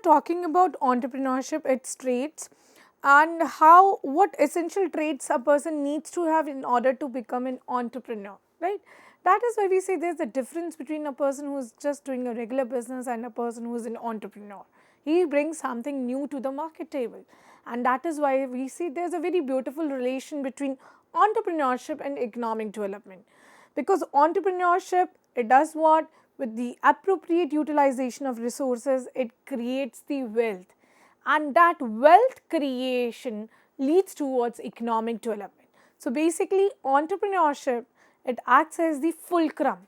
talking about entrepreneurship, its traits, and what essential traits a person needs to have in order to become an entrepreneur, right? That is why we say there is a difference between a person who is just doing a regular business and a person who is an entrepreneur. He brings something new to the market table, and that is why we see there is a very beautiful relation between entrepreneurship and economic development. Because entrepreneurship, it does what? With the appropriate utilization of resources, it creates the wealth, and that wealth creation leads towards economic development. So basically entrepreneurship, it acts as the fulcrum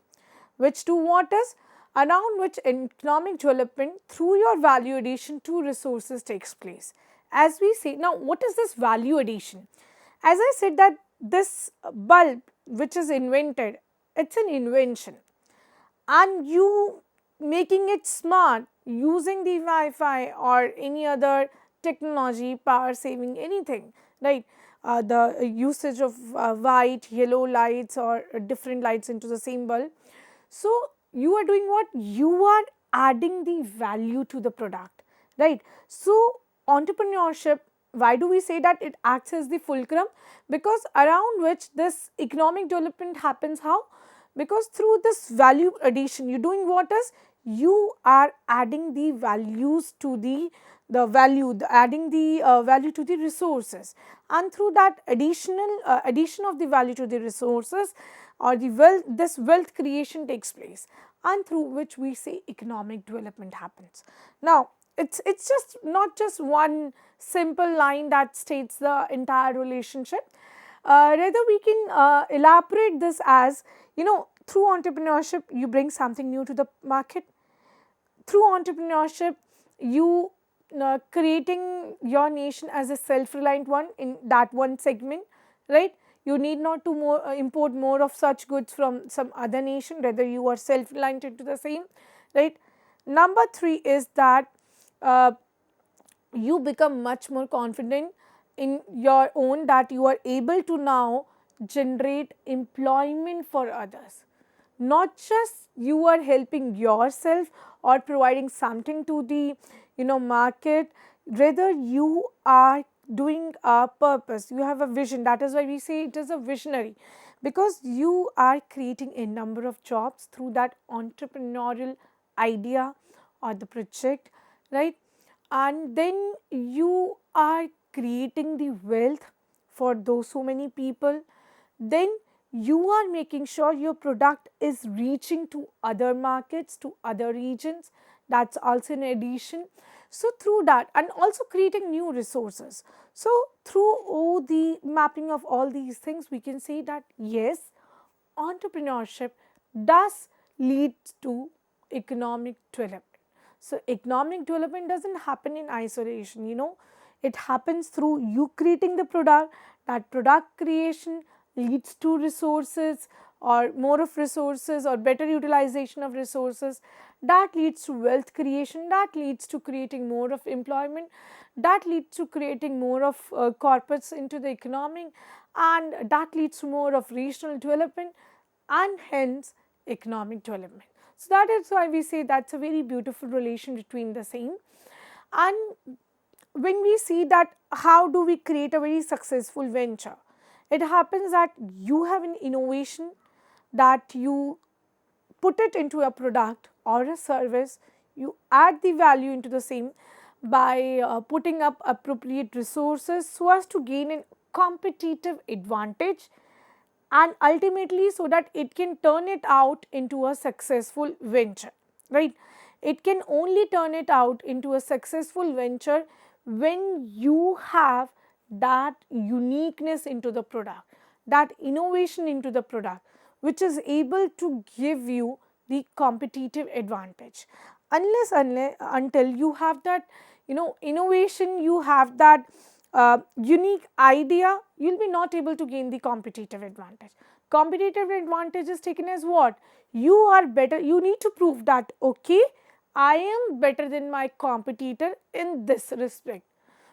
which do what is around which economic development through your value addition to resources takes place. As we say, now what is this value addition? As I said that this bulb which is invented, it's an invention, and you making it smart using the Wi-Fi or any other technology, power saving, anything, right? The usage of white, yellow lights or different lights into the same bulb. So you are doing what? You are adding the value to the product, right? So entrepreneurship, why do we say that it acts as the fulcrum? Because around which this economic development happens. How? Because through this value addition, you are doing what is? You are adding the values to the value, adding the value to the resources, and through that addition of the value to the resources or the wealth, this wealth creation takes place, and through which we say economic development happens. Now it's just not just one simple line that states the entire relationship. Rather we can elaborate this as, through entrepreneurship you bring something new to the market. Through entrepreneurship, you creating your nation as a self-reliant one in that one segment, right? You need not to import more of such goods from some other nation, rather you are self-reliant into the same, right? Number 3 is that you become much more confident in your own, that you are able to now generate employment for others. Not just you are helping yourself or providing something to the market, rather you are doing a purpose, you have a vision. That is why we say it is a visionary, because you are creating a number of jobs through that entrepreneurial idea or the project, right? And then you are creating the wealth for those so many people. Then you are making sure your product is reaching to other markets, to other regions. That's also an addition. So through that, and also creating new resources. So through the mapping of all these things, we can say that yes, entrepreneurship does lead to economic development. So economic development doesn't happen in isolation, it happens through you creating the product. That product creation leads to resources or more of resources or better utilization of resources. That leads to wealth creation, that leads to creating more of employment, that leads to creating more of corporates into the economy, and that leads to more of regional development and hence economic development. So that is why we say that's a very beautiful relation between the same. And when we see that how do we create a very successful venture, it happens that you have an innovation, that you put it into a product or a service, you add the value into the same by putting up appropriate resources so as to gain a competitive advantage, and ultimately so that it can turn it out into a successful venture, right? It can only turn it out into a successful venture when you have that uniqueness into the product, that innovation into the product, which is able to give you the competitive advantage. Until you have that innovation, you have that unique idea, you will be not able to gain the competitive advantage. Competitive advantage is taken as what? You are better, you need to prove that okay, I am better than my competitor in this respect.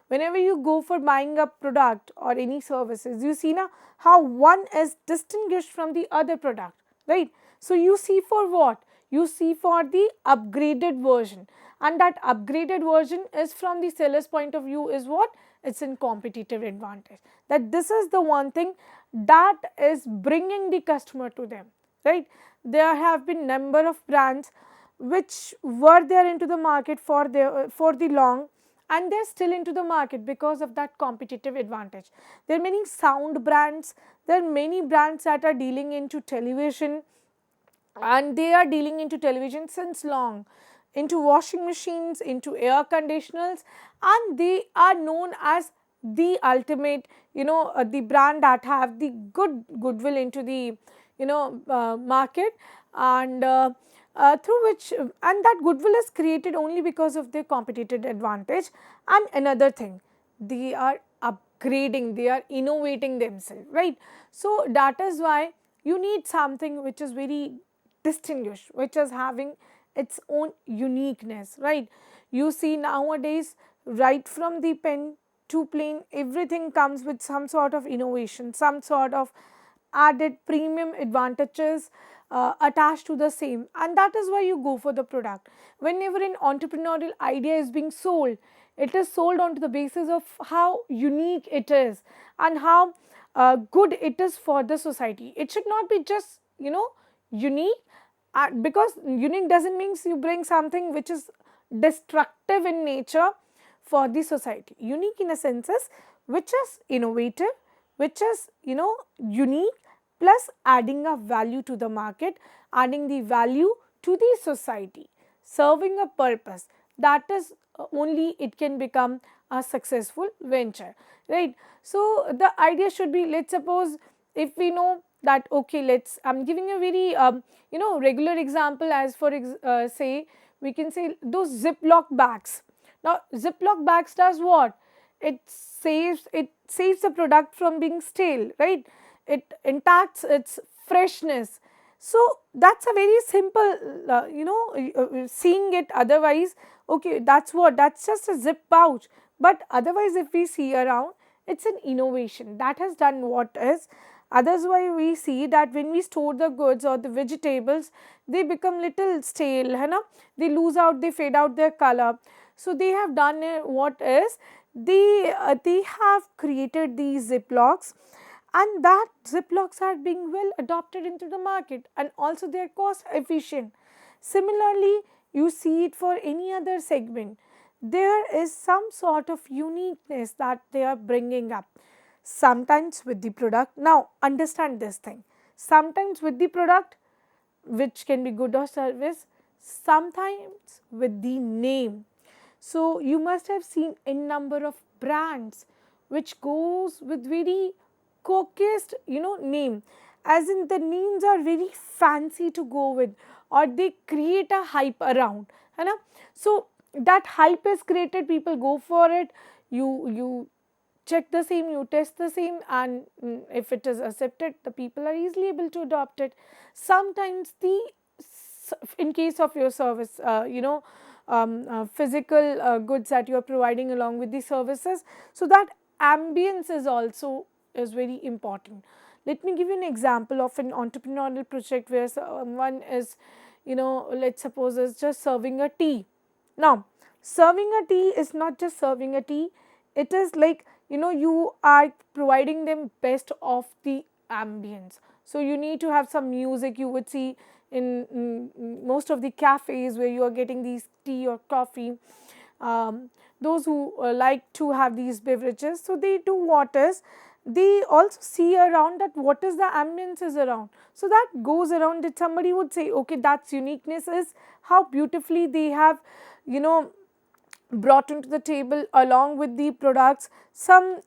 Whenever you go for buying a product or any services, you see now how one is distinguished from the other product, right? So you see for what? you see for the upgraded version, and that upgraded version is from the seller's point of view is what? It's in competitive advantage, that this is the one thing that is bringing the customer to them, right? There have been number of brands which were there into the market for the long, and they're still into the market because of that competitive advantage. There are many sound brands, there are many brands that are dealing into television, and they are dealing into television since long, into washing machines, into air conditioners, and they are known as the ultimate, the brand that have the goodwill into the market, and through which, and that goodwill is created only because of their competitive advantage. And another thing, they are upgrading, they are innovating themselves, right? So that is why you need something which is very distinguished, which is having its own uniqueness, right? You see nowadays, right from the pen to plane, everything comes with some sort of innovation, some sort of added premium advantages attached to the same, and that is why you go for the product. Whenever an entrepreneurial idea is being sold, it is sold on the basis of how unique it is and how good it is for the society. It should not be just unique, because unique doesn't mean you bring something which is destructive in nature for the society. Unique in a sense is which is innovative, which is unique, plus adding a value to the market, adding the value to the society, serving a purpose. That is only it can become a successful venture, right? So the idea should be, let's suppose if we know that, okay, I'm giving a very regular example, as for say we can say those Ziploc bags. Now Ziploc bags does what? It saves the product from being stale, right? It intacts its freshness. So that's a very simple seeing it otherwise, okay, that's just a zip pouch, but otherwise if we see around, it's an innovation that has done what is. Others why we see that when we store the goods or the vegetables, they become little stale, they lose out, they fade out their color. So they have done what is, they have created these Ziplocs, and that Ziplocs are being well adopted into the market, and also they are cost efficient. Similarly, you see it for any other segment, there is some sort of uniqueness that they are bringing up, sometimes with the product. Now understand this thing, sometimes with the product which can be good or service, sometimes with the name. So you must have seen a number of brands which goes with very coakiest name, as in the names are very fancy to go with, or they create a hype around, so that hype is created, people go for it, you check the same, you test the same, and if it is accepted, the people are easily able to adopt it. Sometimes in case of your service, physical goods that you are providing along with the services, so that ambience is also very important. Let me give you an example of an entrepreneurial project where someone is, let's suppose is just serving a tea. Now serving a tea is not just serving a tea, it is like you are providing them best of the ambience. So you need to have some music, you would see in most of the cafes where you are getting these tea or coffee, those who like to have these beverages, so they do what is, they also see around that what is the ambience is around, so that goes around it. Somebody would say, okay, that's uniqueness is how beautifully they have brought into the table along with the products, some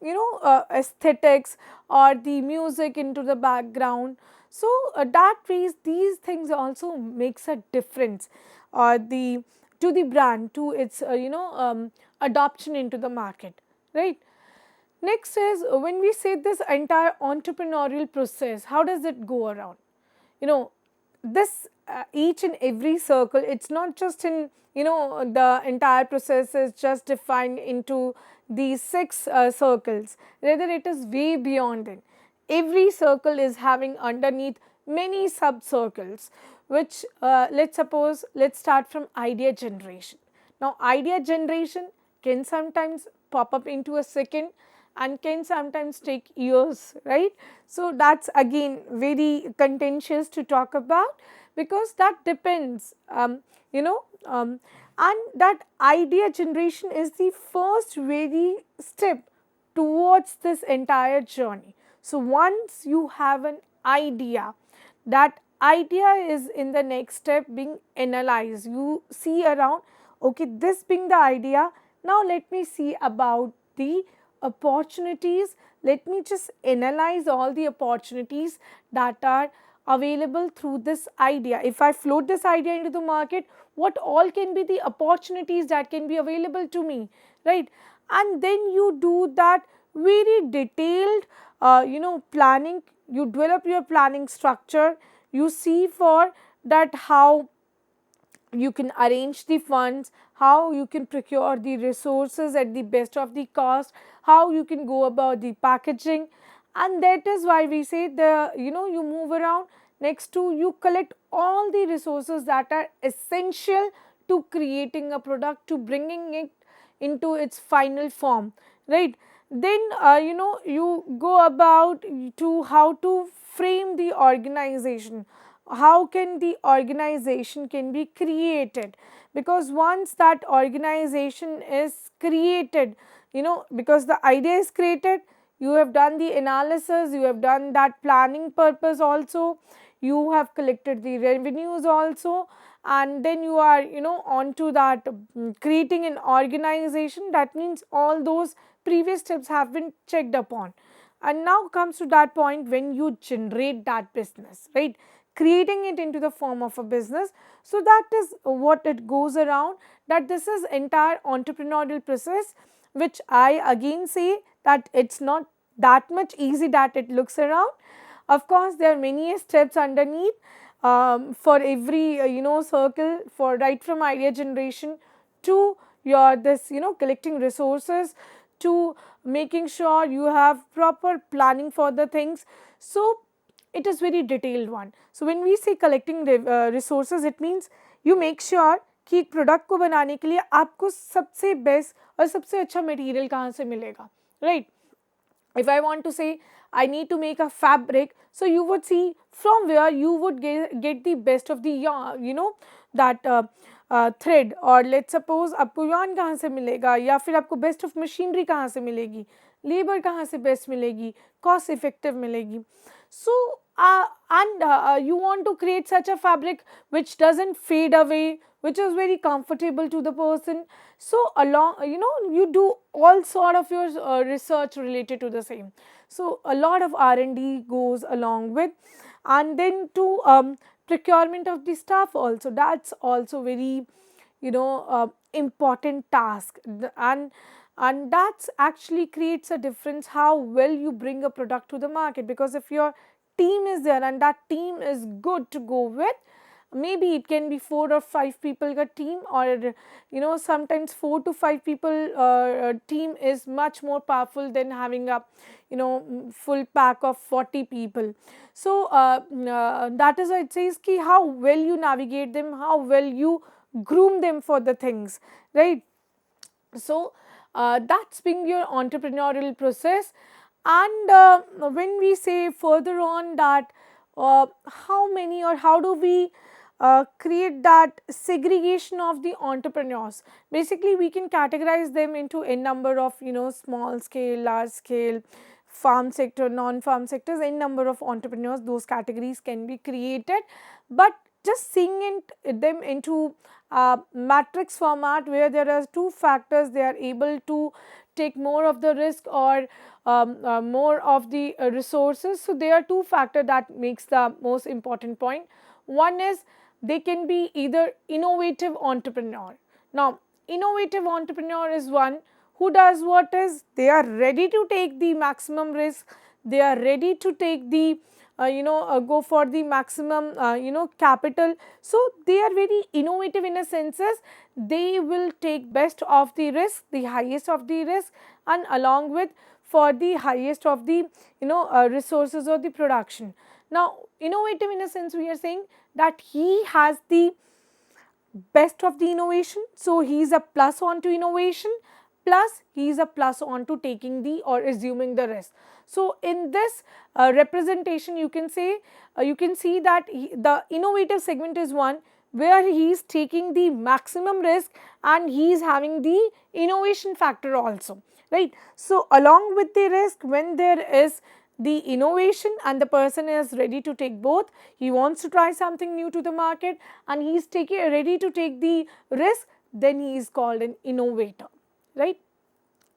aesthetics or the music into the background. So that ways these things also makes a difference to the brand, to its adoption into the market, right? Next is, when we say this entire entrepreneurial process, how does it go around? This each and every circle, it's not just in the entire process is just defined into these 6 circles, rather it is way beyond it. Every circle is having underneath many sub circles, which let's start from idea generation. Now idea generation can sometimes pop up into a second and can sometimes take years, right? So that's again very contentious to talk about, because that depends, and that idea generation is the first very step towards this entire journey. So once you have an idea, that idea is in the next step being analyzed. You see around, okay, this being the idea, now let me see about the opportunities. Let me just analyze all the opportunities that are available through this idea. If I float this idea into the market, what all can be the opportunities that can be available to me, right? And then you do that very detailed planning. You develop your planning structure. You see for that how you can arrange the funds, how you can procure the resources at the best of the cost, how you can go about the packaging. And that is why we say you move around. Next to, you collect all the resources that are essential to creating a product, to bringing it into its final form, right? Then you go about to how to frame the organization, how can the organization can be created, because once that organization is created, because the idea is created, you have done the analysis, you have done that planning purpose also, you have collected the revenues also, and then you are on to that creating an organization. That means all those previous steps have been checked upon, and now comes to that point when you generate that business, right? Creating it into the form of a business. So that is what it goes around, that this is entire entrepreneurial process, which I again say that it's not that much easy that it looks around. Of course, there are many steps underneath for every circle, for right from idea generation to your this collecting resources, to making sure you have proper planning for the things. So it is very detailed one. So when we say collecting resources, it means you make sure कि एक product को बनाने के लिए आपको सबसे best और सबसे अच्छा मटेरियल कहाँ से मिलेगा, right? If I want to say I need to make a fabric, so you would see from where you would get the best of the yarn, that thread, or let's suppose आपको yarn कहाँ से मिलेगा, या फिर आपको best of machinery कहाँ से मिलेगी, labor कहाँ से best मिलेगी, cost effective मिलेगी. So you want to create such a fabric which doesn't fade away, which is very comfortable to the person. So along, you do all sort of your research related to the same. So a lot of R&D goes along with, and then to procurement of the staff also. That's also very important task, and that's actually creates a difference how well you bring a product to the market. Because if your team is there and that team is good to go with, maybe it can be 4 or 5 people ka team, or sometimes 4 to 5 people team is much more powerful than having a full pack of 40 people. So that is why it says ki how well you navigate them, how well you groom them for the things, right? So that's being your entrepreneurial process. And when we say further on that how many or how do we create that segregation of the entrepreneurs, basically we can categorize them into a number of small scale, large scale, farm sector, non-farm sectors, n number of entrepreneurs. Those categories can be created, but just seeing them into matrix format where there are two factors, they are able to take more of the risk or more of the resources. So there are two factors that makes the most important point. One is they can be either innovative entrepreneur. Now innovative entrepreneur is one who does what is, they are ready to take the maximum risk, they are ready to take the go for the maximum, capital. So they are very innovative in a senses. They will take best of the risk, the highest of the risk, and along with for the highest of the resources or the production. Now innovative in a sense, we are saying that he has the best of the innovation. So he is a plus on to innovation, plus he is a plus on to taking the or assuming the risk. So in this representation, you can say you can see that the innovative segment is one where he is taking the maximum risk and he is having the innovation factor also, right. So along with the risk, when there is the innovation and the person is ready to take both, he wants to try something new to the market and he is ready to take the risk, then he is called an innovator, right.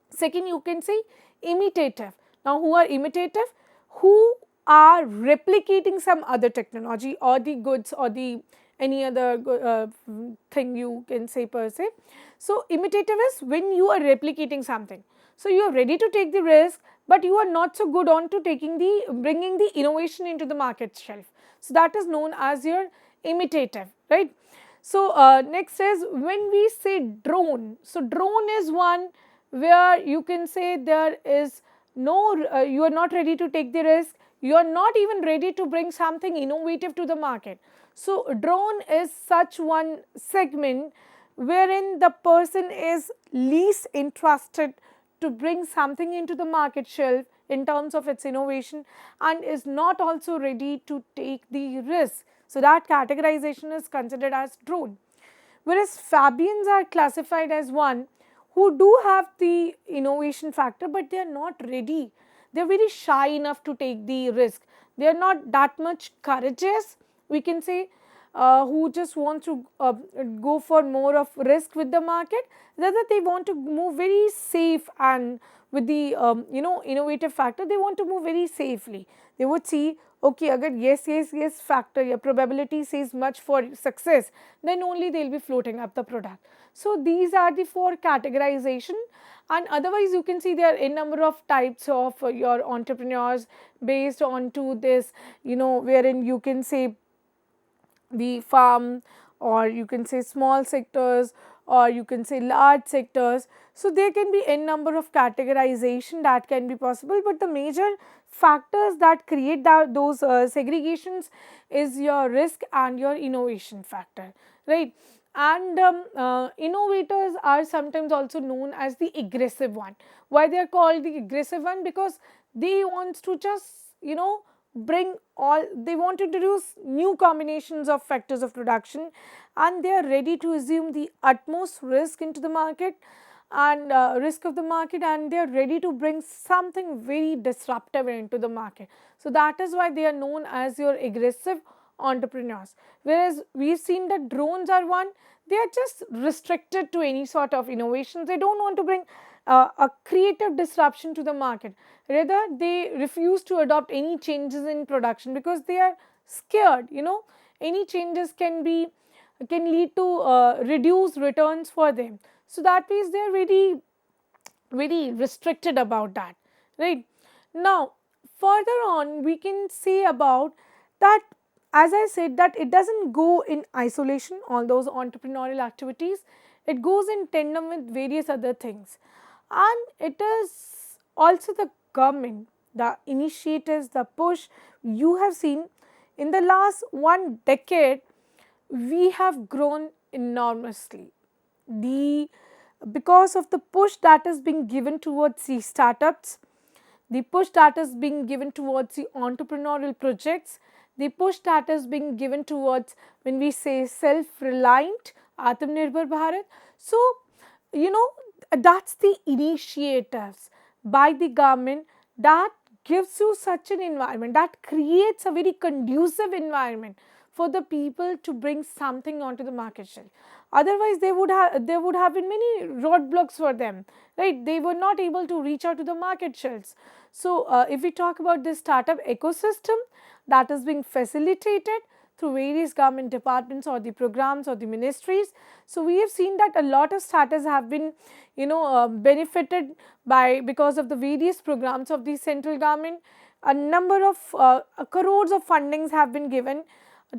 Second, you can say imitative. Now who are imitative? Who are replicating some other technology or the goods or the any other thing you can say per se. So imitative is when you are replicating something. So you are ready to take the risk, but you are not so good on to bringing the innovation into the market shelf. So that is known as your imitative, right. So next is when we say drone. So drone is one where you can say there is no, you are not ready to take the risk, you are not even ready to bring something innovative to the market. So drone is such one segment wherein the person is least interested to bring something into the market shelf in terms of its innovation and is not also ready to take the risk. So that categorization is considered as drone. Whereas Fabians are classified as one who do have the innovation factor, but they are not ready. They are very shy enough to take the risk. They are not that much courageous, we can say, who just want to go for more of risk with the market. Rather, they want to move very safe, and with the innovative factor, they want to move very safely. They would see, okay, agar yes factor, your probability says much for success, then only they will be floating up the product. So these are the four categorization, and otherwise you can see there are a number of types of your entrepreneurs based on to this, wherein you can say the farm, or you can say small sectors, or you can say large sectors. So there can be n number of categorization that can be possible, but the major factors that create those segregations is your risk and your innovation factor, right. And innovators are sometimes also known as the aggressive one. Why they are called the aggressive one? Because they want to just bring all, they want to introduce new combinations of factors of production, and they are ready to assume the utmost risk into the market and risk of the market, and they are ready to bring something very disruptive into the market. So that is why they are known as your aggressive entrepreneurs. Whereas we've seen that drones are one, they are just restricted to any sort of innovations. They don't want to bring a creative disruption to the market. Rather, they refuse to adopt any changes in production because they are scared. Any changes can lead to reduced returns for them. So that means they are very restricted about that, right. Now further on, we can say about that, as I said, that it doesn't go in isolation, all those entrepreneurial activities, it goes in tandem with various other things, and it is also the government, the initiatives, the push. You have seen in the last 1 decade, we have grown enormously. Because of the push that is being given towards the startups, the push that is being given towards the entrepreneurial projects, the push that is being given towards, when we say self-reliant, Atmanirbhar Bharat. So, that's the initiatives by the government that gives you such an environment, that creates a very conducive environment for the people to bring something onto the market shelf. Otherwise, there would have been many roadblocks for them, right? They were not able to reach out to the market shelves. So if we talk about this startup ecosystem that is being facilitated through various government departments or the programs or the ministries. So we have seen that a lot of startups have been benefited because of the various programs of the central government. A number of crores of fundings have been given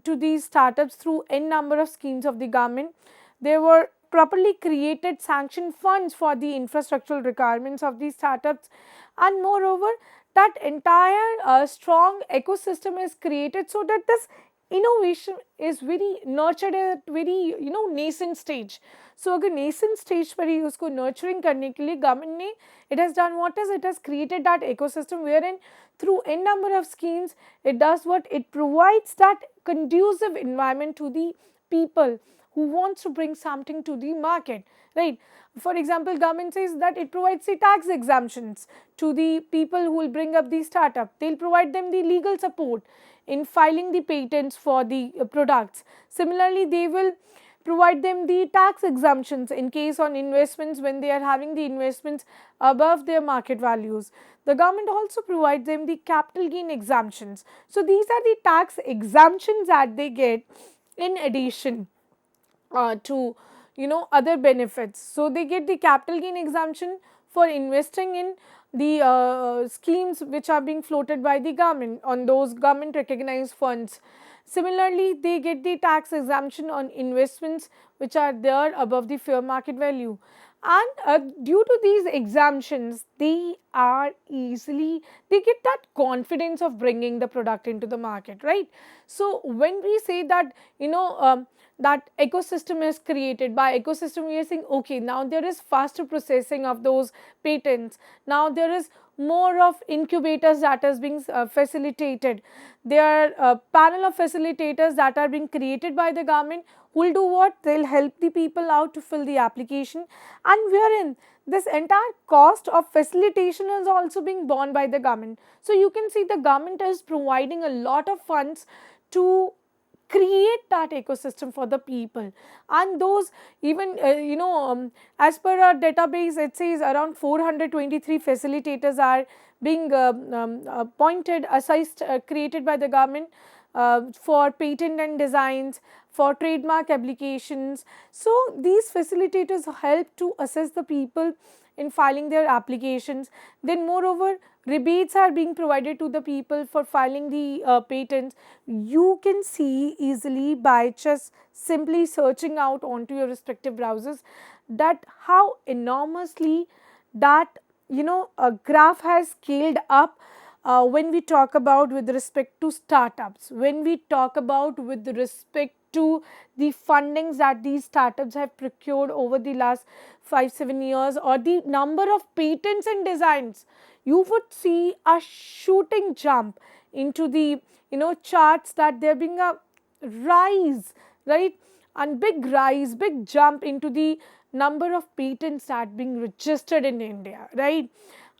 to these startups through n number of schemes of the government. There were properly created sanctioned funds for the infrastructural requirements of these startups, and moreover that entire strong ecosystem is created so that this innovation is very nurtured at very nascent stage. So अगर nascent stage पर ही उसको nurturing करने के लिए government ने it has done what is, it has created that ecosystem wherein through n number of schemes it does what, it provides that conducive environment to the people who wants to bring something to the market, right. For example, government says that it provides the tax exemptions to the people who will bring up the startup. They will provide them the legal support in filing the patents for the products. Similarly, they will provide them the tax exemptions in case on investments when they are having the investments above their market values. The government also provides them the capital gain exemptions. So these are the tax exemptions that they get in addition to other benefits. So they get the capital gain exemption for investing in the schemes which are being floated by the government on those government recognized funds. Similarly, they get the tax exemption on investments which are there above the fair market value. And due to these exemptions, they get that confidence of bringing the product into the market, right. So when we say that that ecosystem is created, by ecosystem we are saying okay, now there is faster processing of those patents, now there is more of incubators that is being facilitated, there are a panel of facilitators that are being created by the government who will do what, they will help the people out to fill the application, and wherein this entire cost of facilitation is also being borne by the government. So you can see the government is providing a lot of funds to create that ecosystem for the people, and those even as per our database it says around 423 facilitators are being appointed, assessed, created by the government for patent and designs, for trademark applications. So these facilitators help to assess the people in filing their applications. Then moreover, rebates are being provided to the people for filing the patents. You can see easily by just simply searching out onto your respective browsers that how enormously that a graph has scaled up when we talk about with respect to startups, when we talk about with respect to the fundings that these startups have procured over the last 5-7 years, or the number of patents and designs, you would see a shooting jump into the charts, that there being a rise, right, and big rise, big jump into the number of patents that being registered in India, right.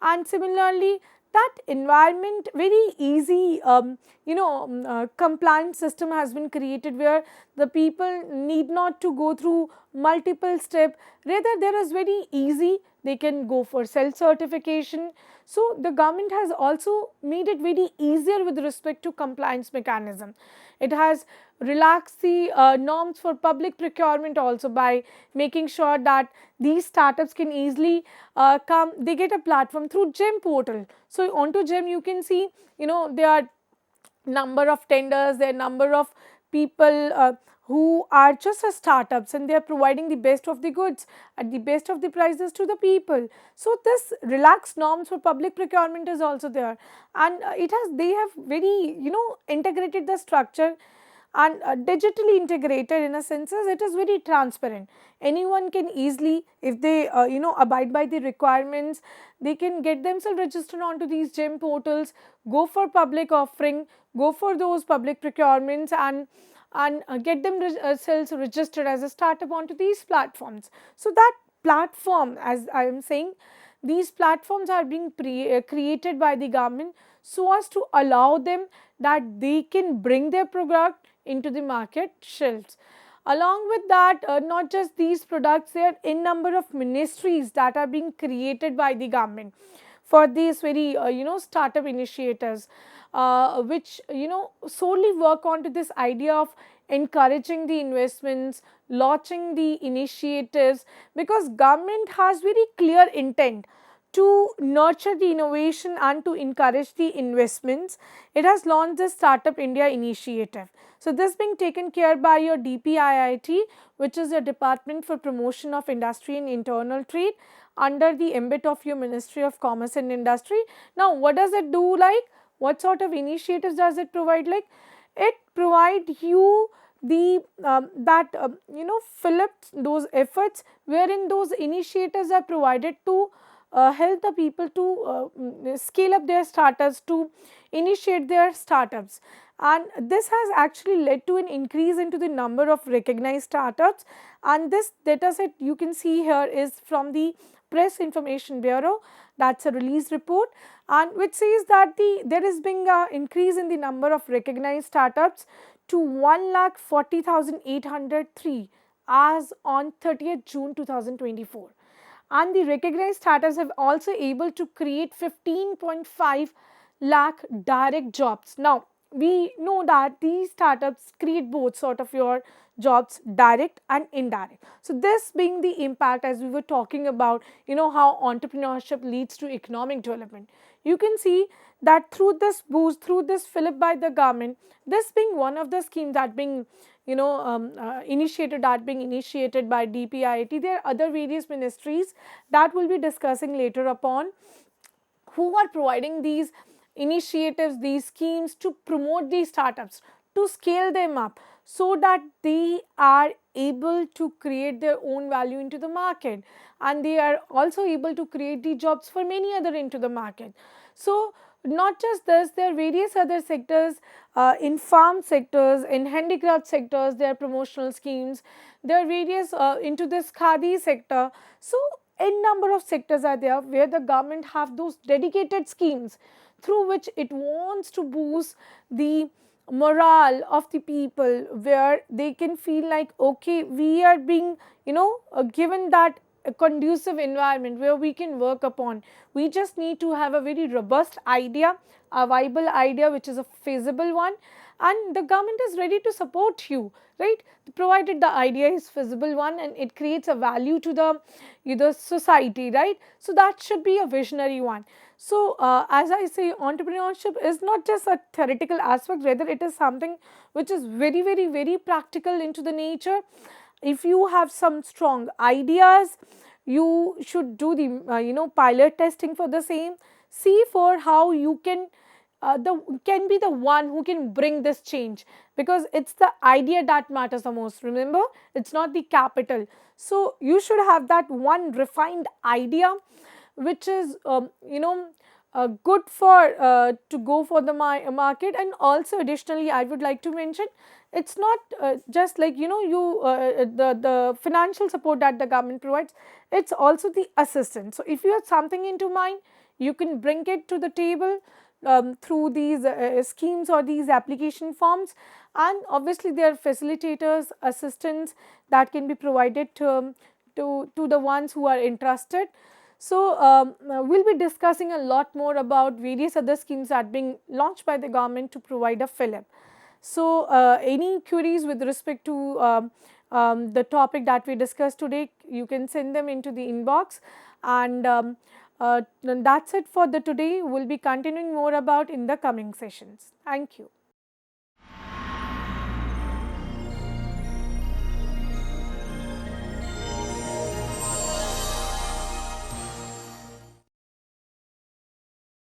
And similarly, that environment, very easy compliance system has been created where the people need not to go through multiple steps, rather there is very easy, they can go for self certification. So the government has also made it very easier with respect to compliance mechanism. It has relaxed the norms for public procurement also by making sure that these startups can easily they get a platform through GEM portal. So onto GEM you can see there are number of tenders, there are number of people who are just as startups, and they are providing the best of the goods at the best of the prices to the people. So this relaxed norms for public procurement is also there, and they have very integrated the structure and digitally integrated in a sense as it is very transparent. Anyone can easily, if they abide by the requirements, they can get themselves registered onto these GEM portals, go for public offering, go for those public procurements, and get themselves registered as a startup onto these platforms. So that platform, as I am saying, these platforms are being created by the government so as to allow them that they can bring their product into the market shelves. Along with that, not just these products, there are n number of ministries that are being created by the government. for these very startup initiators, which solely work on to this idea of encouraging the investments, launching the initiatives, because government has very clear intent to nurture the innovation and to encourage the investments. It has launched the Startup India initiative. So, this being taken care by your DPIIT, which is the Department for Promotion of Industry and Internal Trade, under the ambit of your Ministry of Commerce and Industry. Now, what does it do like? What sort of initiatives does it provide like? It provides you the fill up those efforts wherein those initiatives are provided to help the people to scale up their startups, to initiate their startups. And this has actually led to an increase into the number of recognized startups, and this data set you can see here is from the Press Information Bureau. That's a release report, and which says that there is being an increase in the number of recognized startups to 1,40,803 as on 30th June 2024. And the recognized startups have also able to create 15.5 lakh direct jobs. Now, we know that these startups create both sort of your jobs, direct and indirect. So, this being the impact, as we were talking about, how entrepreneurship leads to economic development. You can see that through this boost, through this fill up by the government, this being one of the schemes that being initiated by DPIIT. There are other various ministries that we'll be discussing later upon, who are providing these initiatives, these schemes to promote these startups, to scale them up, so that they are able to create their own value into the market, and they are also able to create the jobs for many other into the market. So, not just this, there are various other sectors, in farm sectors, in handicraft sectors, there are promotional schemes, there are various into this khadi sector. So, n number of sectors are there where the government have those dedicated schemes through which it wants to boost the morale of the people, where they can feel like, okay, we are being given that a conducive environment where we can work upon. We just need to have a very robust idea, a viable idea which is a feasible one, and the government is ready to support you, right, provided the idea is feasible one and it creates a value to the society, right. So, that should be a visionary one. So, as I say, entrepreneurship is not just a theoretical aspect, rather it is something which is very, very, very practical into the nature. If you have some strong ideas, you should do the pilot testing for the same. See for how you can be the one who can bring this change, because it's the idea that matters the most. Remember, it's not the capital. So, you should have that one refined idea which is good for to go for the market. And also additionally, I would like to mention, it's not just like the financial support that the government provides, it's also the assistance. So, if you have something into mind, you can bring it to the table through these schemes or these application forms, and obviously there are facilitators, assistants that can be provided to the ones who are interested. So, we'll be discussing a lot more about various other schemes that are being launched by the government to provide a fill-up. So, any queries with respect to the topic that we discussed today, you can send them into the inbox, and that's it for the today. We'll be continuing more about in the coming sessions. Thank you.